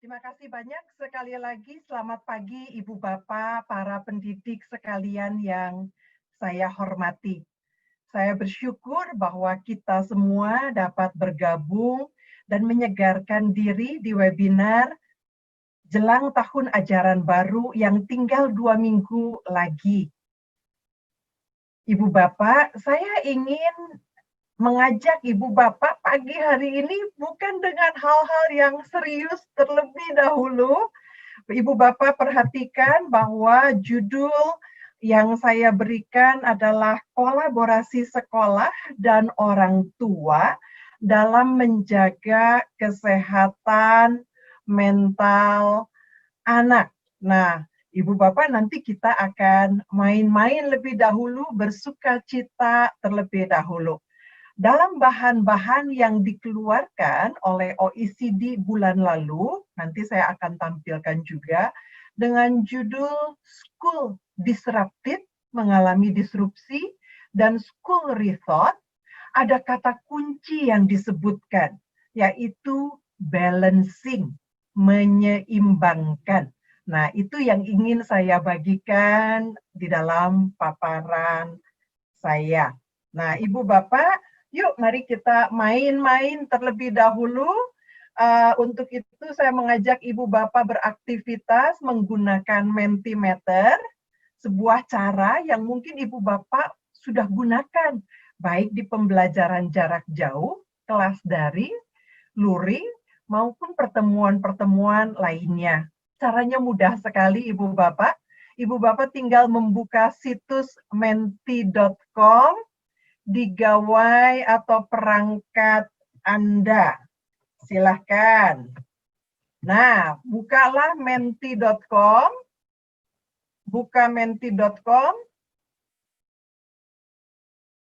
Terima kasih banyak sekali lagi. Selamat pagi Ibu Bapak, para pendidik sekalian yang saya hormati. Saya bersyukur bahwa kita semua dapat bergabung dan menyegarkan diri di webinar jelang tahun ajaran baru yang tinggal 2 minggu lagi. Ibu Bapak, saya ingin mengajak Ibu Bapak pagi hari ini bukan dengan hal-hal yang serius terlebih dahulu. Ibu Bapak perhatikan bahwa judul yang saya berikan adalah kolaborasi sekolah dan orang tua dalam menjaga kesehatan mental anak. Nah, Ibu Bapak, nanti kita akan main-main lebih dahulu, bersuka cita terlebih dahulu. Dalam bahan-bahan yang dikeluarkan oleh OECD bulan lalu, nanti saya akan tampilkan juga, dengan judul School Disrupted, mengalami disrupsi, dan School Rethought, ada kata kunci yang disebutkan, yaitu balancing, menyeimbangkan. Nah, itu yang ingin saya bagikan di dalam paparan saya. Nah, Ibu Bapak, yuk mari kita main-main terlebih dahulu. Untuk itu saya mengajak Ibu Bapak beraktivitas menggunakan Mentimeter, sebuah cara yang mungkin Ibu Bapak sudah gunakan, baik di pembelajaran jarak jauh, kelas daring, luring, maupun pertemuan-pertemuan lainnya. Caranya mudah sekali Ibu Bapak. Ibu Bapak tinggal membuka situs menti.com di gawai atau perangkat Anda. Silahkan. Nah, bukalah menti.com, buka menti.com,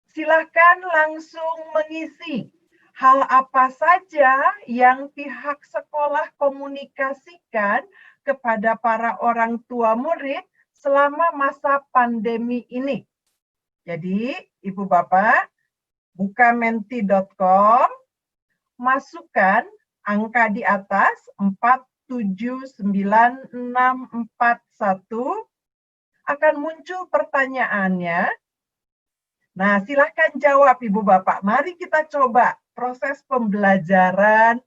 silahkan langsung mengisi hal apa saja yang pihak sekolah komunikasikan kepada para orang tua murid selama masa pandemi ini. Jadi, Ibu Bapak, buka menti.com, masukkan angka di atas 479641, akan muncul pertanyaannya. Nah, silahkan jawab Ibu Bapak. Mari kita coba proses pembelajaran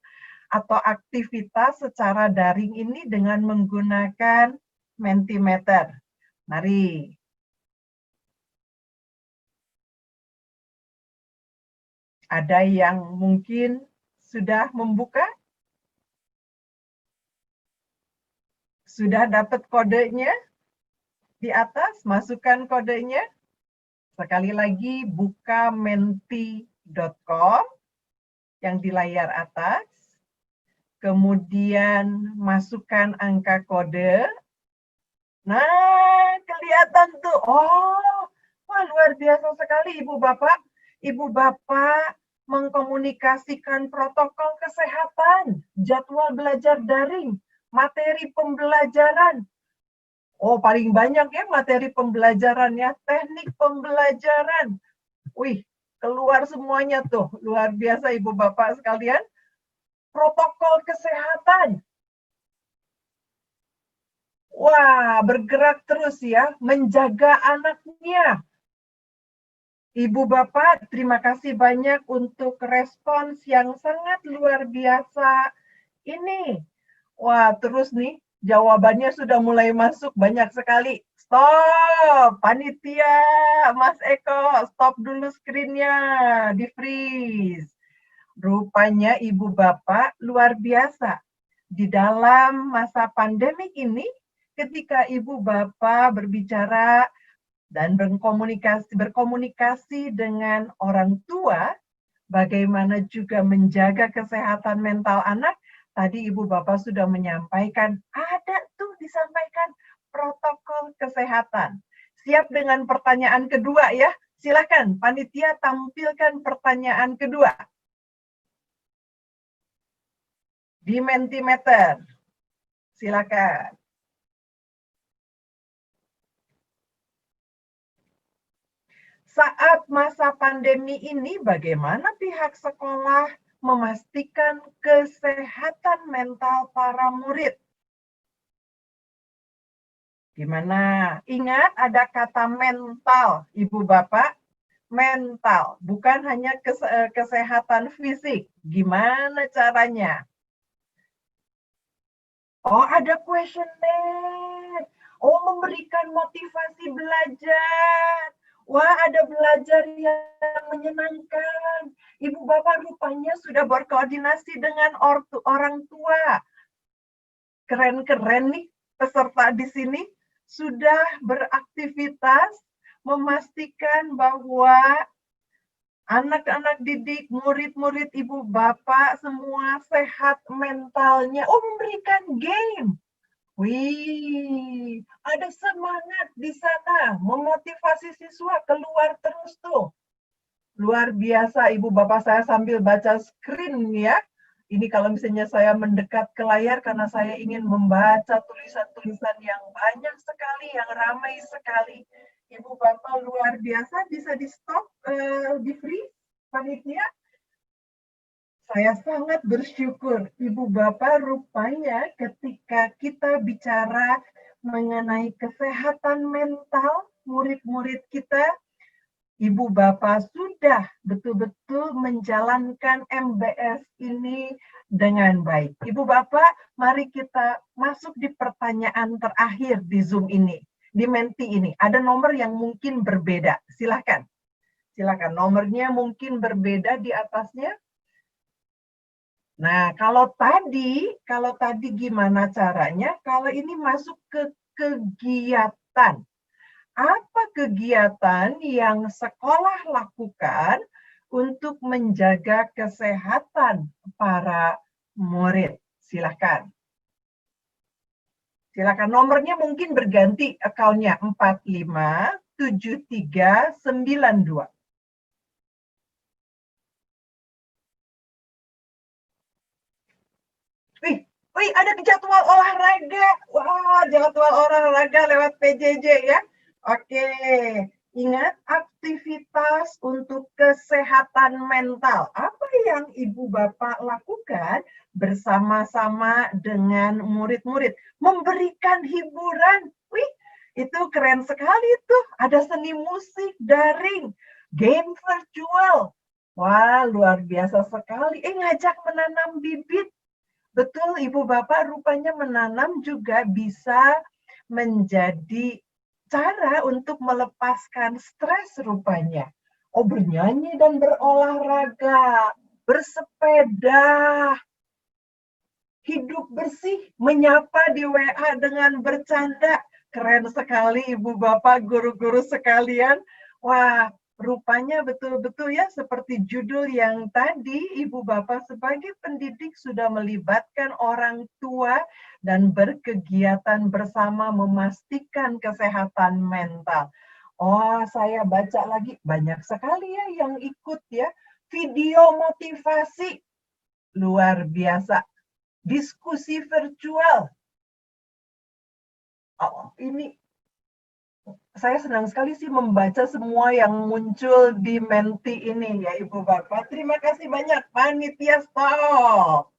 atau aktivitas secara daring ini dengan menggunakan Mentimeter. Mari. Ada yang mungkin sudah membuka? Sudah dapat kodenya di atas? Masukkan kodenya. Sekali lagi, buka menti.com yang di layar atas. Kemudian masukkan angka kode. Nah, kelihatan tuh. Oh, wah luar biasa sekali Ibu Bapak. Ibu Bapak mengkomunikasikan protokol kesehatan, jadwal belajar daring, materi pembelajaran. Oh, paling banyak ya materi pembelajarannya, teknik pembelajaran. Wih, keluar semuanya tuh. Luar biasa Ibu Bapak sekalian. Protokol kesehatan. Wah, bergerak terus ya, menjaga anaknya. Ibu Bapak, terima kasih banyak untuk respons yang sangat luar biasa ini. Wah, terus nih, jawabannya sudah mulai masuk banyak sekali. Stop, panitia, Mas Eko, stop dulu screen-nya, di-freeze. Rupanya Ibu Bapak luar biasa. Di dalam masa pandemik ini, ketika Ibu Bapak berbicara dan berkomunikasi dengan orang tua, bagaimana juga menjaga kesehatan mental anak, tadi Ibu Bapak sudah menyampaikan, ada tuh disampaikan protokol kesehatan. Siap dengan pertanyaan kedua ya? Silakan panitia tampilkan pertanyaan kedua. Di Mentimeter. Silakan. Saat masa pandemi ini, bagaimana pihak sekolah memastikan kesehatan mental para murid. Gimana? Ingat ada kata mental, Ibu Bapak? Mental, bukan hanya kesehatan fisik. Gimana caranya? Oh, ada questionnaire. Oh, memberikan motivasi belajar. Wah, ada belajar yang menyenangkan. Ibu Bapak rupanya sudah berkoordinasi dengan orang tua. Keren-keren nih peserta di sini sudah beraktivitas memastikan bahwa anak-anak didik, murid-murid ibu bapak semua sehat mentalnya. Oh, memberikan game. Wih, ada semangat di sana, memotivasi siswa keluar terus tuh. Luar biasa ibu bapak, saya sambil baca screen ya. Ini kalau misalnya saya mendekat ke layar karena saya ingin membaca tulisan-tulisan yang banyak sekali, yang ramai sekali. Ibu bapak luar biasa, bisa di stop, di freeze, panitia. Saya sangat bersyukur, Ibu Bapak, rupanya ketika kita bicara mengenai kesehatan mental murid-murid kita, Ibu Bapak sudah betul-betul menjalankan MBS ini dengan baik. Ibu Bapak, mari kita masuk di pertanyaan terakhir di Zoom ini, di Menti ini. Ada nomor yang mungkin berbeda, silakan. Silakan, nomornya mungkin berbeda di atasnya. Nah, kalau tadi gimana caranya? Kalau ini masuk ke kegiatan. Apa kegiatan yang sekolah lakukan untuk menjaga kesehatan para murid? Silakan. Silakan, nomornya mungkin berganti akunnya 457392. Wih, ada jadwal olahraga. Wah, jadwal olahraga lewat PJJ ya. Oke, ingat aktivitas untuk kesehatan mental. Apa yang Ibu Bapak lakukan bersama-sama dengan murid-murid? Memberikan hiburan. Wih, itu keren sekali tuh. Ada seni musik daring, game virtual. Wah, luar biasa sekali. Ngajak menanam bibit. Betul, Ibu Bapak, rupanya menanam juga bisa menjadi cara untuk melepaskan stres rupanya. Oh, bernyanyi dan berolahraga, bersepeda, hidup bersih, menyapa di WA dengan bercanda. Keren sekali Ibu Bapak, guru-guru sekalian. Wah, rupanya betul-betul ya seperti judul yang tadi, Ibu Bapak sebagai pendidik sudah melibatkan orang tua dan berkegiatan bersama memastikan kesehatan mental. Oh, saya baca lagi, banyak sekali ya yang ikut ya. Video motivasi, luar biasa. Diskusi virtual. Oh, ini saya senang sekali sih membaca semua yang muncul di Menti ini ya Ibu Bapak. Terima kasih banyak panitia stop.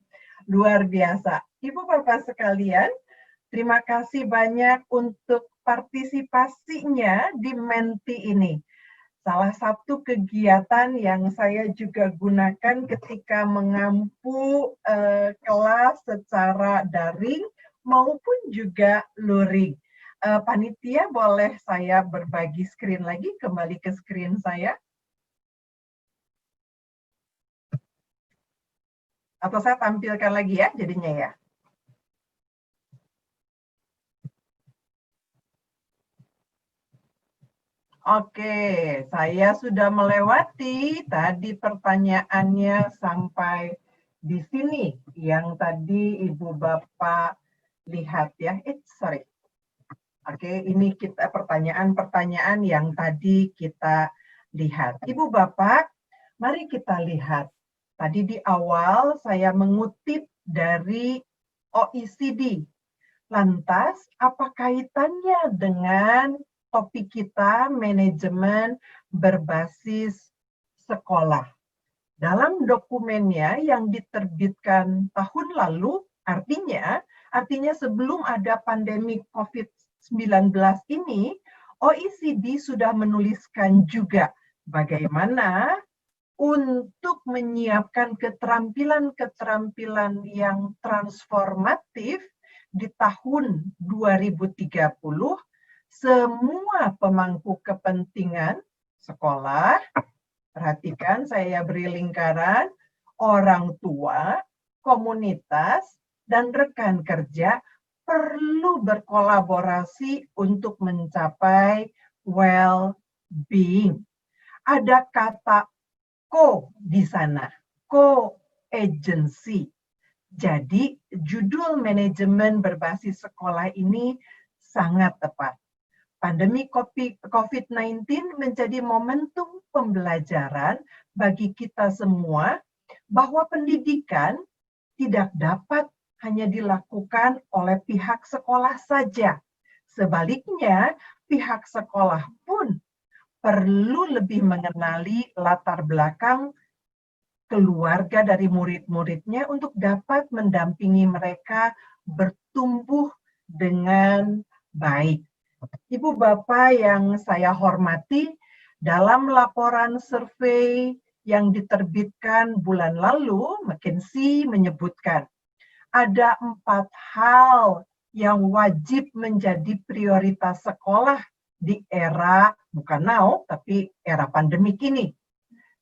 Luar biasa. Ibu Bapak sekalian, terima kasih banyak untuk partisipasinya di Menti ini. Salah satu kegiatan yang saya juga gunakan ketika mengampu kelas secara daring maupun juga luring. Panitia, boleh saya berbagi screen lagi, kembali ke screen saya? Atau saya tampilkan lagi ya jadinya ya? Oke, saya sudah melewati tadi pertanyaannya sampai di sini yang tadi Ibu Bapak lihat ya. Sorry. Oke, ini kita pertanyaan-pertanyaan yang tadi kita lihat. Ibu Bapak, mari kita lihat. Tadi di awal saya mengutip dari OECD. Lantas, apa kaitannya dengan topik kita manajemen berbasis sekolah? Dalam dokumennya yang diterbitkan tahun lalu, artinya sebelum ada pandemi COVID-19 ini, OECD sudah menuliskan juga bagaimana untuk menyiapkan keterampilan-keterampilan yang transformatif di tahun 2030, semua pemangku kepentingan sekolah, perhatikan saya beri lingkaran, orang tua, komunitas, dan rekan kerja perlu berkolaborasi untuk mencapai well-being. Ada kata di sana, co-agency. Jadi judul manajemen berbasis sekolah ini sangat tepat. Pandemi COVID-19 menjadi momentum pembelajaran bagi kita semua bahwa pendidikan tidak dapat hanya dilakukan oleh pihak sekolah saja. Sebaliknya, pihak sekolah pun perlu lebih mengenali latar belakang keluarga dari murid-muridnya untuk dapat mendampingi mereka bertumbuh dengan baik. Ibu Bapak yang saya hormati, dalam laporan survei yang diterbitkan bulan lalu, McKinsey menyebutkan ada 4 hal yang wajib menjadi prioritas sekolah di era, bukan now, tapi era pandemik ini.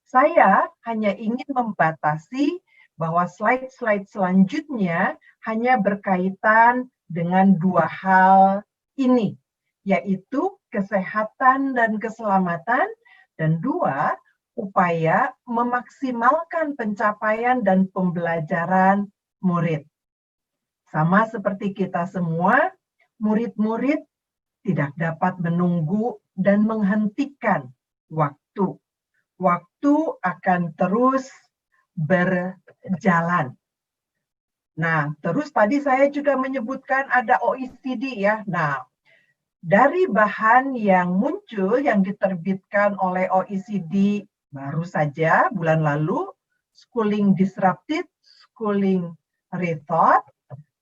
Saya hanya ingin membatasi bahwa slide-slide selanjutnya hanya berkaitan dengan 2 hal ini, yaitu kesehatan dan keselamatan, dan 2, upaya memaksimalkan pencapaian dan pembelajaran murid. Sama seperti kita semua, murid-murid tidak dapat menunggu dan menghentikan waktu. Waktu akan terus berjalan. Nah, terus tadi saya juga menyebutkan ada OECD ya. Nah, dari bahan yang muncul yang diterbitkan oleh OECD baru saja bulan lalu, Schooling Disrupted, Schooling Rethought,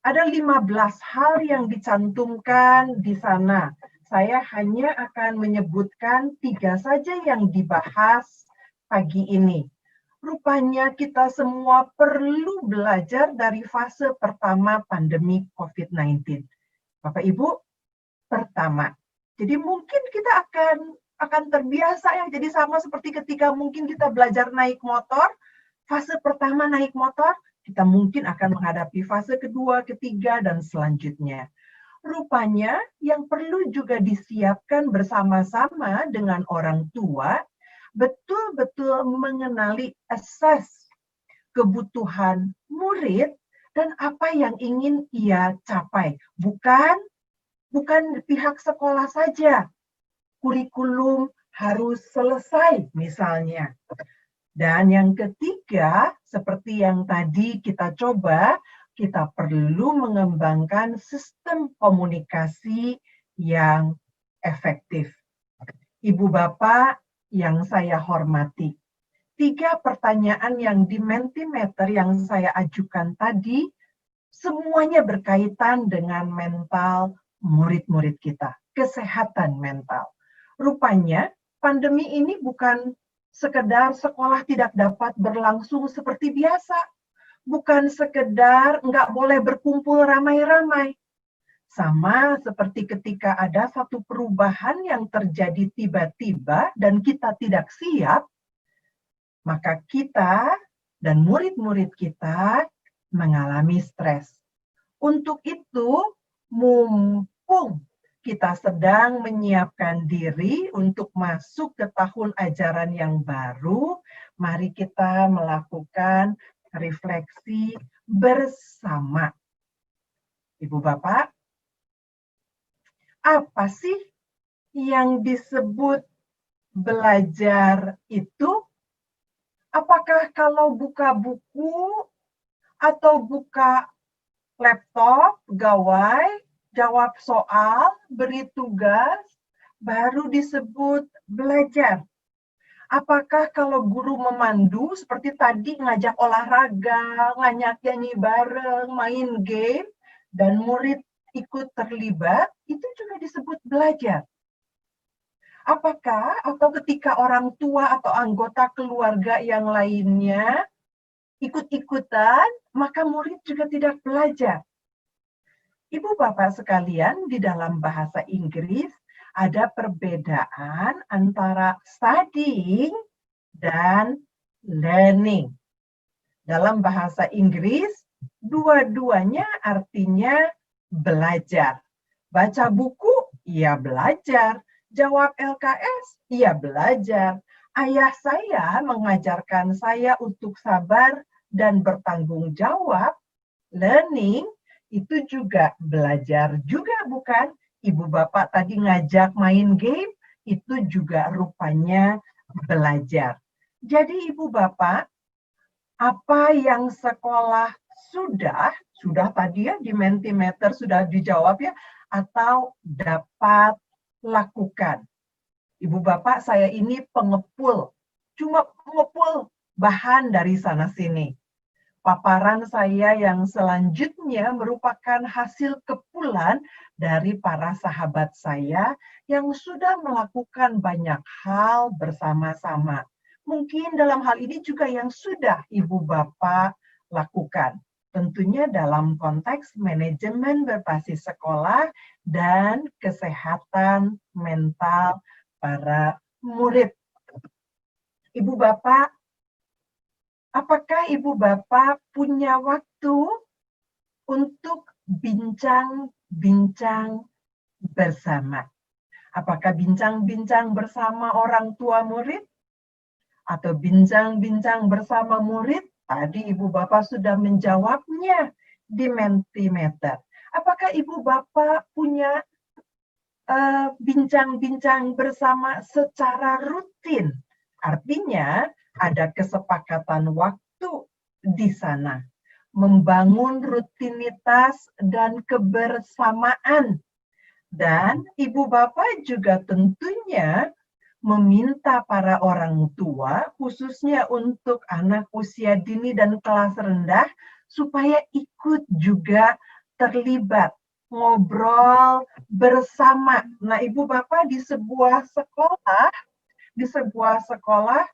ada 15 hal yang dicantumkan di sana. Saya hanya akan menyebutkan 3 saja yang dibahas pagi ini. Rupanya kita semua perlu belajar dari fase pertama pandemi COVID-19. Bapak Ibu, pertama. Jadi mungkin kita akan terbiasa ya, jadi sama seperti ketika mungkin kita belajar naik motor, fase pertama naik motor, kita mungkin akan menghadapi fase kedua, ketiga, dan selanjutnya. Rupanya yang perlu juga disiapkan bersama-sama dengan orang tua, betul-betul mengenali assess kebutuhan murid dan apa yang ingin ia capai. Bukan pihak sekolah saja. Kurikulum harus selesai misalnya. Dan yang ketiga, seperti yang tadi kita coba, kita perlu mengembangkan sistem komunikasi yang efektif. Ibu Bapak yang saya hormati, 3 pertanyaan yang di Mentimeter yang saya ajukan tadi, semuanya berkaitan dengan mental murid-murid kita, kesehatan mental. Rupanya pandemi ini bukan sekedar sekolah tidak dapat berlangsung seperti biasa, bukan sekedar nggak boleh berkumpul ramai-ramai. Sama seperti ketika ada satu perubahan yang terjadi tiba-tiba dan kita tidak siap, maka kita dan murid-murid kita mengalami stres. Untuk itu, mumpung kita sedang menyiapkan diri untuk masuk ke tahun ajaran yang baru, mari kita melakukan refleksi bersama. Ibu Bapak, apa sih yang disebut belajar itu? Apakah kalau buka buku atau buka laptop, gawai, jawab soal, beri tugas, baru disebut belajar? Apakah kalau guru memandu seperti tadi ngajak olahraga, ngajak nyanyi bareng, main game, dan murid ikut terlibat, itu juga disebut belajar. Apakah atau ketika orang tua atau anggota keluarga yang lainnya ikut-ikutan, maka murid juga tidak belajar. Ibu bapak sekalian, di dalam bahasa Inggris ada perbedaan antara studying dan learning. Dalam bahasa Inggris, dua-duanya artinya belajar. Baca buku, ia belajar. Jawab LKS, ia belajar. Ayah saya mengajarkan saya untuk sabar dan bertanggung jawab. Learning itu juga belajar juga, bukan? Ibu bapak tadi ngajak main game, itu juga rupanya belajar. Jadi ibu bapak, apa yang sekolah sudah tadi ya di Mentimeter sudah dijawab ya, atau dapat lakukan. Ibu bapak, saya ini pengepul, cuma pengepul bahan dari sana sini. Paparan saya yang selanjutnya merupakan hasil kepulan dari para sahabat saya yang sudah melakukan banyak hal bersama-sama. Mungkin dalam hal ini juga yang sudah ibu bapak lakukan. Tentunya dalam konteks manajemen berbasis sekolah dan kesehatan mental para murid. Ibu bapak, apakah ibu bapak punya waktu untuk bincang-bincang bersama? Apakah bincang-bincang bersama orang tua murid? Atau bincang-bincang bersama murid? Tadi ibu bapak sudah menjawabnya di Mentimeter. Apakah ibu bapak punya bincang-bincang bersama secara rutin? Artinya ada kesepakatan waktu di sana. Membangun rutinitas dan kebersamaan. Dan ibu bapak juga tentunya meminta para orang tua, khususnya untuk anak usia dini dan kelas rendah, supaya ikut juga terlibat, ngobrol bersama. Nah, ibu bapak di sebuah sekolah,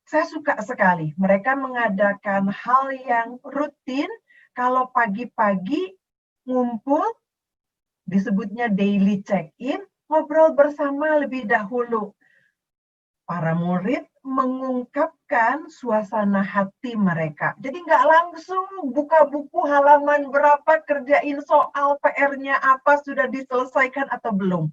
saya suka sekali. Mereka mengadakan hal yang rutin. Kalau pagi-pagi ngumpul, disebutnya daily check-in, ngobrol bersama lebih dahulu. Para murid mengungkapkan suasana hati mereka. Jadi nggak langsung buka buku halaman berapa, kerjain soal, PR-nya apa, sudah diselesaikan atau belum.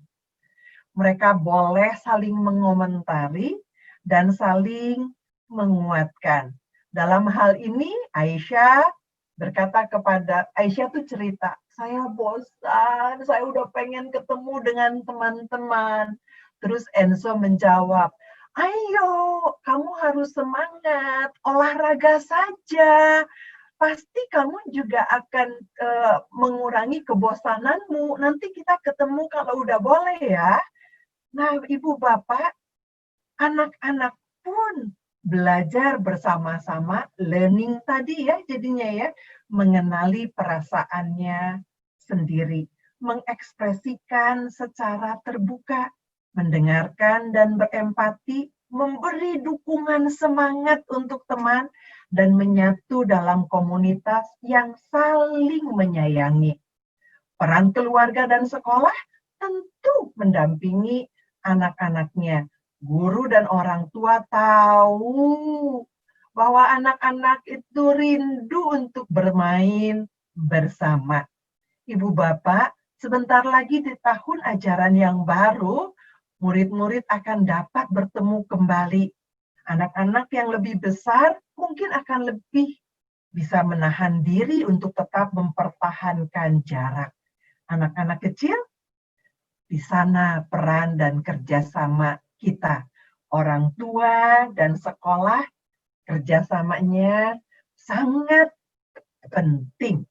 Mereka boleh saling mengomentari dan saling menguatkan. Dalam hal ini, Aisyah tuh cerita, saya bosan, saya udah pengen ketemu dengan teman-teman. Terus Enzo menjawab, ayo, kamu harus semangat, olahraga saja. Pasti kamu juga akan mengurangi kebosananmu. Nanti kita ketemu kalau udah boleh ya. Nah, ibu bapak, anak-anak pun belajar bersama-sama, learning tadi ya jadinya ya, mengenali perasaannya sendiri, mengekspresikan secara terbuka, mendengarkan dan berempati, memberi dukungan semangat untuk teman, dan menyatu dalam komunitas yang saling menyayangi. Peran keluarga dan sekolah tentu mendampingi anak-anaknya. Guru dan orang tua tahu bahwa anak-anak itu rindu untuk bermain bersama. Ibu bapak, sebentar lagi di tahun ajaran yang baru, murid-murid akan dapat bertemu kembali. Anak-anak yang lebih besar mungkin akan lebih bisa menahan diri untuk tetap mempertahankan jarak. Anak-anak kecil, di sana peran dan kerjasama kita. Orang tua dan sekolah, kerjasamanya sangat penting.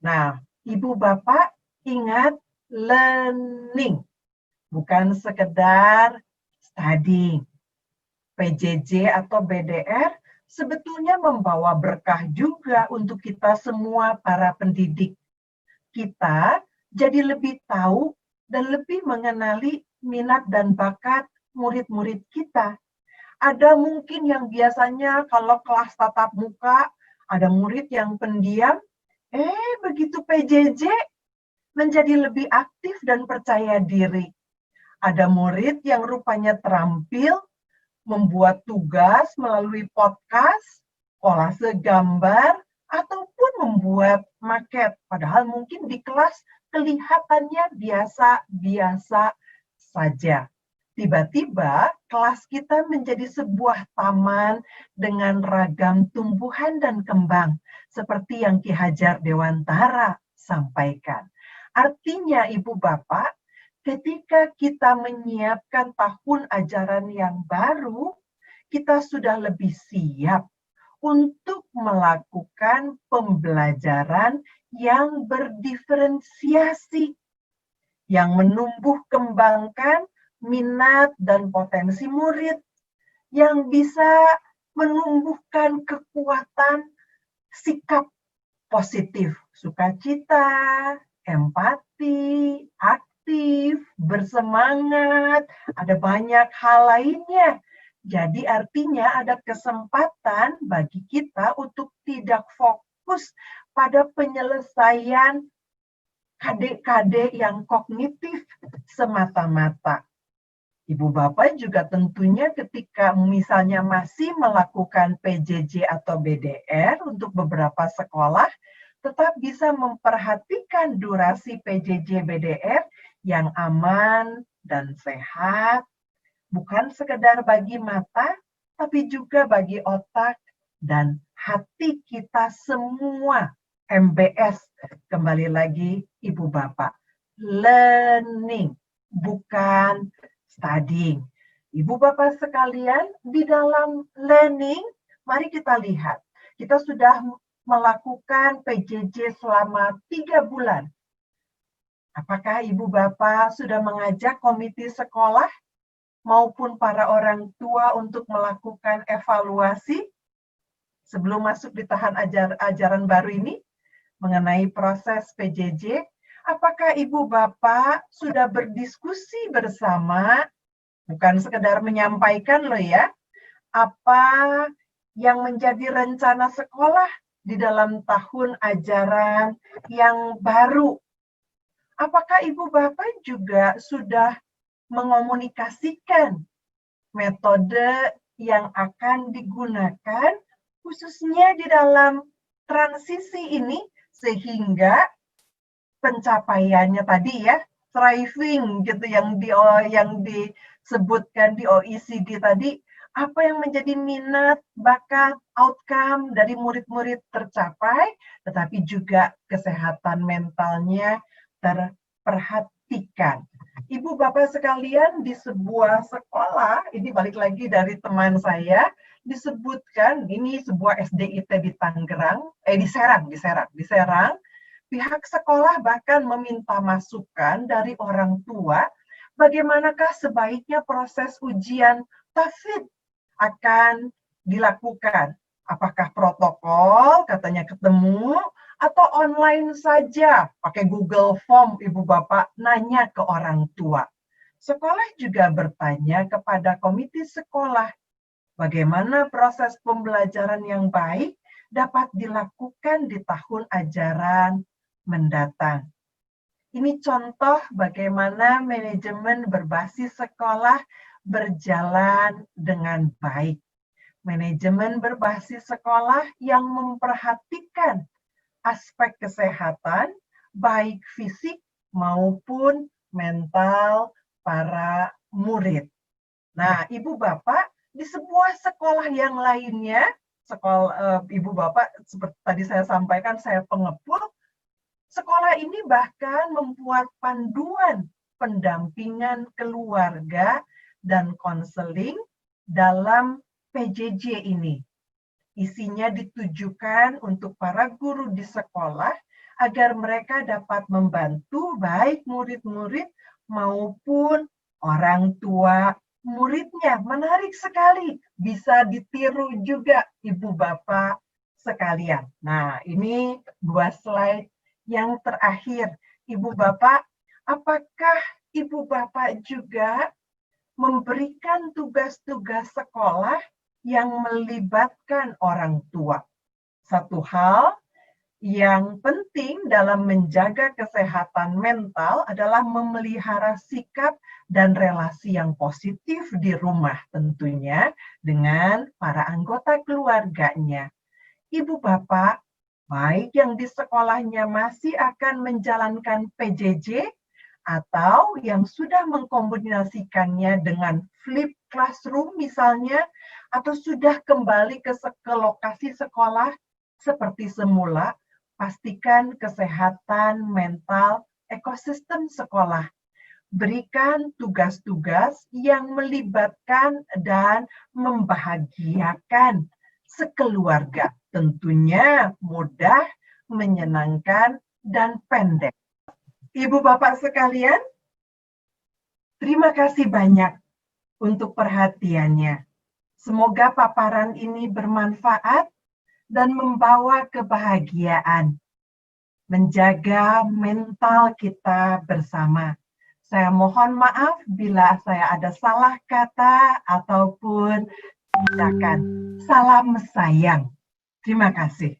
Nah, ibu bapak ingat learning, bukan sekedar studying. PJJ atau BDR sebetulnya membawa berkah juga untuk kita semua para pendidik. Kita jadi lebih tahu dan lebih mengenali minat dan bakat murid-murid kita. Ada mungkin yang biasanya kalau kelas tatap muka, ada murid yang pendiam, begitu PJJ menjadi lebih aktif dan percaya diri. Ada murid yang rupanya terampil membuat tugas melalui podcast, kolase gambar, ataupun membuat maket. Padahal mungkin di kelas kelihatannya biasa-biasa saja. Tiba-tiba kelas kita menjadi sebuah taman dengan ragam tumbuhan dan kembang, seperti yang Ki Hajar Dewantara sampaikan. Artinya, Ibu Bapak, ketika kita menyiapkan tahun ajaran yang baru, kita sudah lebih siap untuk melakukan pembelajaran yang berdiferensiasi, yang menumbuh kembangkan minat dan potensi murid, yang bisa menumbuhkan kekuatan sikap positif, sukacita, empati, aktif, bersemangat, ada banyak hal lainnya. Jadi artinya ada kesempatan bagi kita untuk tidak fokus pada penyelesaian KD-KD yang kognitif semata-mata. Ibu Bapak juga tentunya ketika misalnya masih melakukan PJJ atau BDR untuk beberapa sekolah, tetap bisa memperhatikan durasi PJJ BDR yang aman dan sehat, bukan sekedar bagi mata, tapi juga bagi otak dan hati kita semua. MBS, kembali lagi Ibu Bapak, learning, bukan studying. Ibu Bapak sekalian, di dalam learning, mari kita lihat, kita sudah melakukan PJJ selama 3 bulan. Apakah Ibu Bapak sudah mengajak komite sekolah maupun para orang tua untuk melakukan evaluasi sebelum masuk di tahun ajaran baru ini mengenai proses PJJ? Apakah Ibu Bapak sudah berdiskusi bersama, bukan sekedar menyampaikan loh ya, apa yang menjadi rencana sekolah di dalam tahun ajaran yang baru? Apakah Ibu Bapak juga sudah mengomunikasikan metode yang akan digunakan khususnya di dalam transisi ini sehingga pencapaiannya tadi ya, thriving gitu yang disebutkan di OECD tadi, apa yang menjadi minat, bakat, outcome dari murid-murid tercapai, tetapi juga kesehatan mentalnya terperhatikan. Ibu Bapak sekalian, di sebuah sekolah, ini balik lagi dari teman saya, disebutkan ini sebuah SDIT di Tangerang, di Serang, pihak sekolah bahkan meminta masukan dari orang tua bagaimanakah sebaiknya proses ujian TOEFL akan dilakukan. Apakah protokol katanya ketemu atau online saja pakai Google Form Ibu Bapak nanya ke orang tua. Sekolah juga bertanya kepada komite sekolah bagaimana proses pembelajaran yang baik dapat dilakukan di tahun ajaran mendatang. Ini contoh bagaimana manajemen berbasis sekolah berjalan dengan baik. Manajemen berbasis sekolah yang memperhatikan aspek kesehatan, baik fisik maupun mental para murid. Nah, Ibu Bapak, di sebuah sekolah yang lainnya, sekolah Ibu Bapak, seperti tadi saya sampaikan, saya pengepul, sekolah ini bahkan membuat panduan pendampingan keluarga dan konseling dalam PJJ ini. Isinya ditujukan untuk para guru di sekolah agar mereka dapat membantu baik murid-murid maupun orang tua muridnya. Menarik sekali, bisa ditiru juga Ibu Bapak sekalian. Nah, ini 2 slide yang terakhir. Ibu Bapak, apakah Ibu Bapak juga memberikan tugas-tugas sekolah yang melibatkan orang tua? Satu hal yang penting dalam menjaga kesehatan mental adalah memelihara sikap dan relasi yang positif di rumah tentunya dengan para anggota keluarganya. Ibu bapak, baik yang di sekolahnya masih akan menjalankan PJJ atau yang sudah mengkombinasikannya dengan flip classroom misalnya, atau sudah kembali ke lokasi sekolah seperti semula, pastikan kesehatan mental ekosistem sekolah. Berikan tugas-tugas yang melibatkan dan membahagiakan sekeluarga. Tentunya mudah, menyenangkan, dan pendek. Ibu bapak sekalian, terima kasih banyak untuk perhatiannya. Semoga paparan ini bermanfaat dan membawa kebahagiaan, menjaga mental kita bersama. Saya mohon maaf bila saya ada salah kata ataupun tindakan. Salam sayang. Terima kasih.